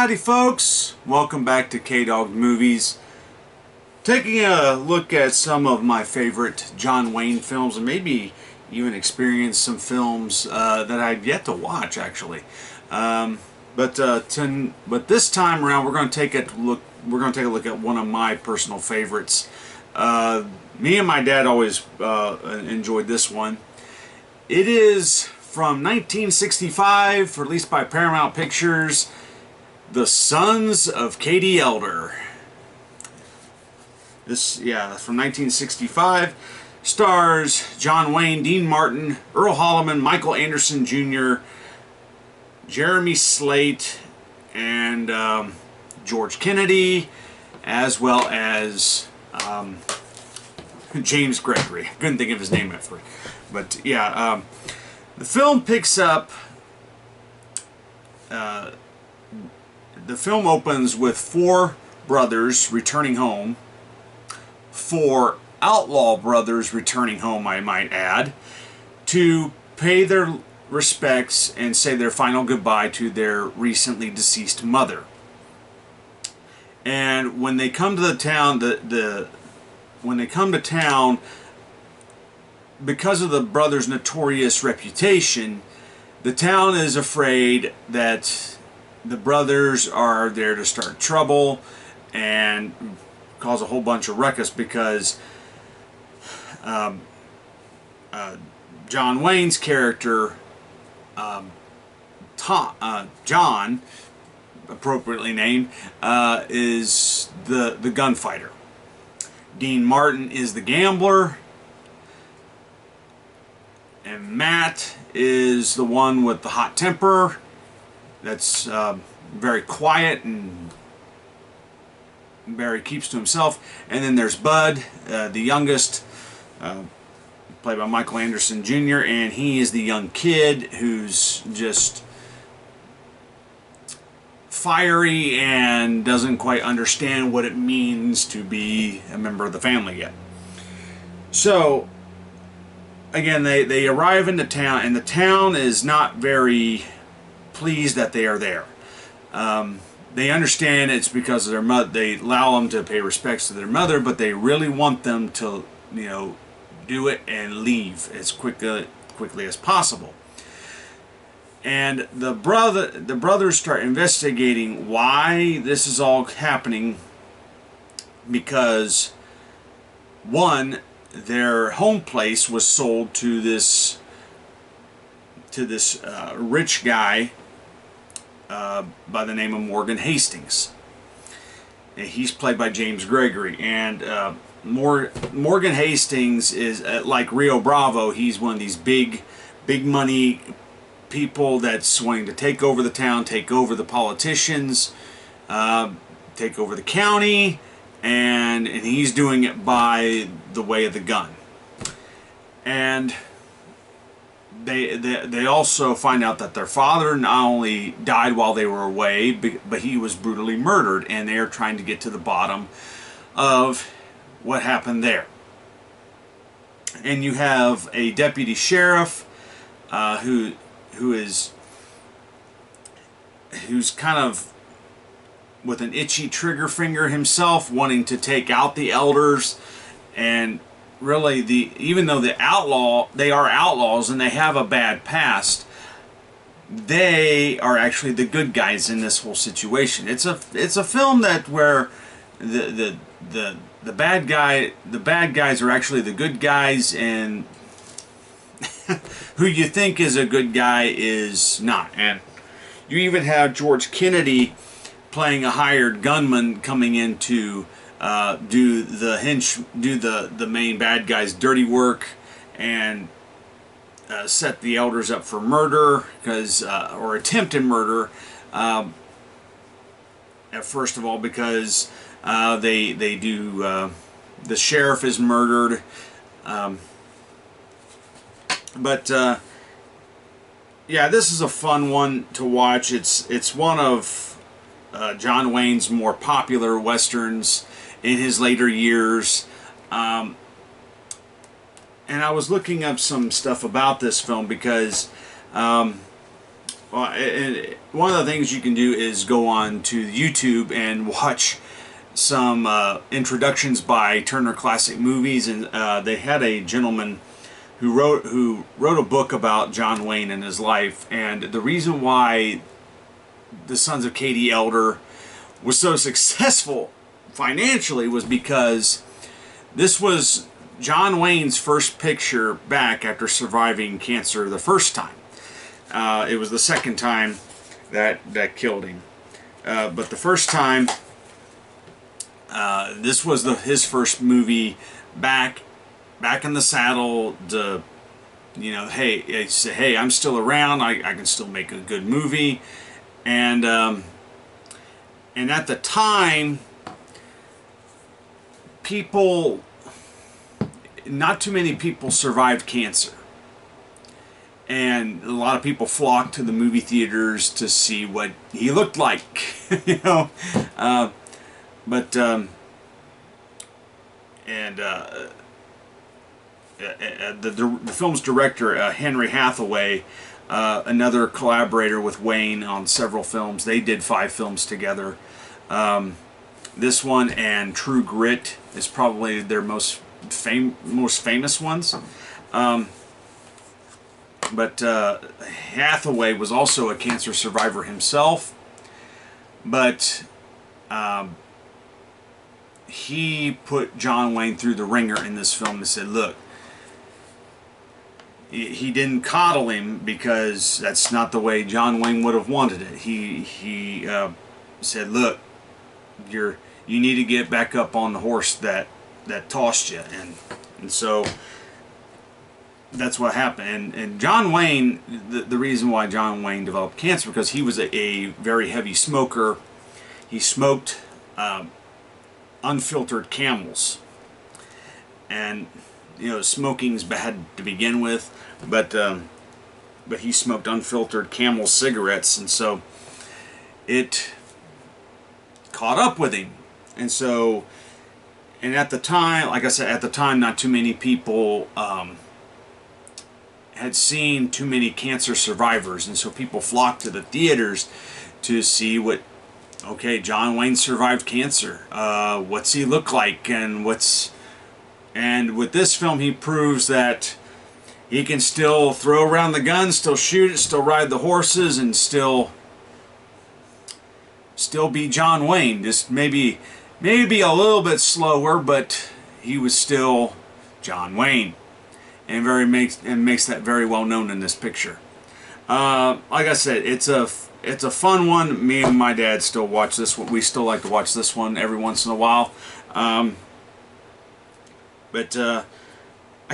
Howdy folks, welcome back to Kdogs Movies. Taking a look at some of my favorite John Wayne films, and maybe even experience some films that I've yet to watch actually. But this time around we're going to take a look at one of my personal favorites. Me and my dad always enjoyed this one. It is from 1965, released by Paramount Pictures, The Sons of Katie Elder. This, from 1965. Stars John Wayne, Dean Martin, Earl Holliman, Michael Anderson Jr., Jeremy Slate, and George Kennedy, as well as James Gregory. Couldn't think of his name at first. But yeah, the film picks up... the film opens with four brothers returning home. Four outlaw brothers returning home, I might add, to pay their respects and say their final goodbye to their recently deceased mother. And when they come to the town, because of the brothers' notorious reputation, the town is afraid that the brothers are there to start trouble and cause a whole bunch of ruckus, because John Wayne's character, John, appropriately named, is the gunfighter. Dean Martin is the gambler, and Matt is the one with the hot temper that's very quiet and Barry keeps to himself. And then there's Bud, the youngest, played by Michael Anderson Jr., and he is the young kid who's just fiery and doesn't quite understand what it means to be a member of the family yet. So again, they arrive in the town, and the town is not very pleased that they are there. They understand it's because of their mother. They allow them to pay respects to their mother, but they really want them to, do it and leave as quickly as possible. And the brothers start investigating why this is all happening, because one, their home place was sold to this rich guy by the name of Morgan Hastings. He's played by James Gregory, and Morgan Hastings is like Rio Bravo. He's one of these big money people that's wanting to take over the town, take over the politicians, take over the county, and he's doing it by the way of the gun. And they also find out that their father not only died while they were away, but he was brutally murdered, and they're trying to get to the bottom of what happened there. And you have a deputy sheriff who's kind of with an itchy trigger finger himself, wanting to take out the elders. And really, even though they are outlaws and they have a bad past, they are actually the good guys in this whole situation. It's a film where the bad guys are actually the good guys, and who you think is a good guy is not. And you even have George Kennedy playing a hired gunman coming in to do the main bad guy's dirty work and set the elders up for murder, or attempted murder. First of all, because they do the sheriff is murdered, but yeah, this is a fun one to watch. It's one of John Wayne's more popular westerns in his later years. And I was looking up some stuff about this film because Well, and one of the things you can do is go on to YouTube and watch some introductions by Turner Classic Movies, and they had a gentleman who wrote a book about John Wayne and his life, and the reason why the Sons of Katie Elder was so successful financially was because this was John Wayne's first picture back after surviving cancer the first time. It was the second time that killed him, but the first time, this was his first movie back in the saddle. To, you know, hey, say, hey, I'm still around. I can still make a good movie, and at the time, not too many people survived cancer. And a lot of people flocked to the movie theaters to see what he looked like, you know. The film's director, Henry Hathaway, another collaborator with Wayne on several films. They did 5 films together. This one and True Grit is probably their most famous ones. But Hathaway was also a cancer survivor himself, but he put John Wayne through the ringer in this film and said, look, he didn't coddle him, because that's not the way John Wayne would have wanted it. He said, look, you need to get back up on the horse that tossed you, and so that's what happened. And John Wayne, the reason why John Wayne developed cancer, because he was a very heavy smoker. He smoked unfiltered Camels, and you know, smoking's bad to begin with, but he smoked unfiltered Camel cigarettes, and so it caught up with him. And so, and at the time, like I said, at the time, not too many people had seen too many cancer survivors, and so people flocked to the theaters to see what, okay, John Wayne survived cancer. What's he look like, and with this film he proves that he can still throw around the gun, still shoot it, still ride the horses, and still be John Wayne. Just maybe a little bit slower, but he was still John Wayne. And makes that very well known in this picture. Like I said, it's a fun one. Me and my dad still watch this one. We still like to watch this one every once in a while. But I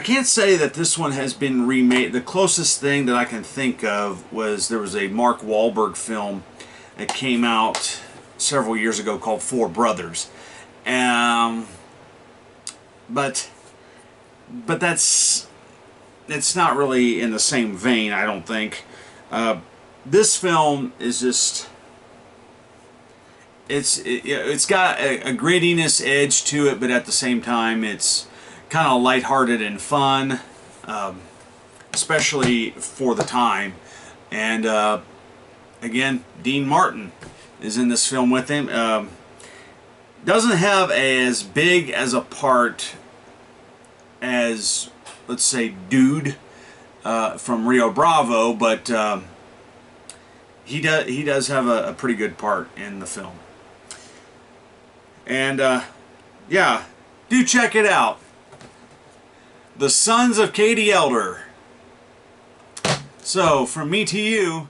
can't say that this one has been remade. The closest thing that I can think of was there was a Mark Wahlberg film that came out several years ago called Four Brothers. But it's not really in the same vein, I don't think. This film is just, it's got a grittiness edge to it, but at the same time it's kind of lighthearted and fun, especially for the time. And again, Dean Martin is in this film with him. Doesn't have as big as a part as, let's say, Dude from Rio Bravo, but he does have a pretty good part in the film. And yeah, do check it out. The Sons of Katie Elder. So from me to you,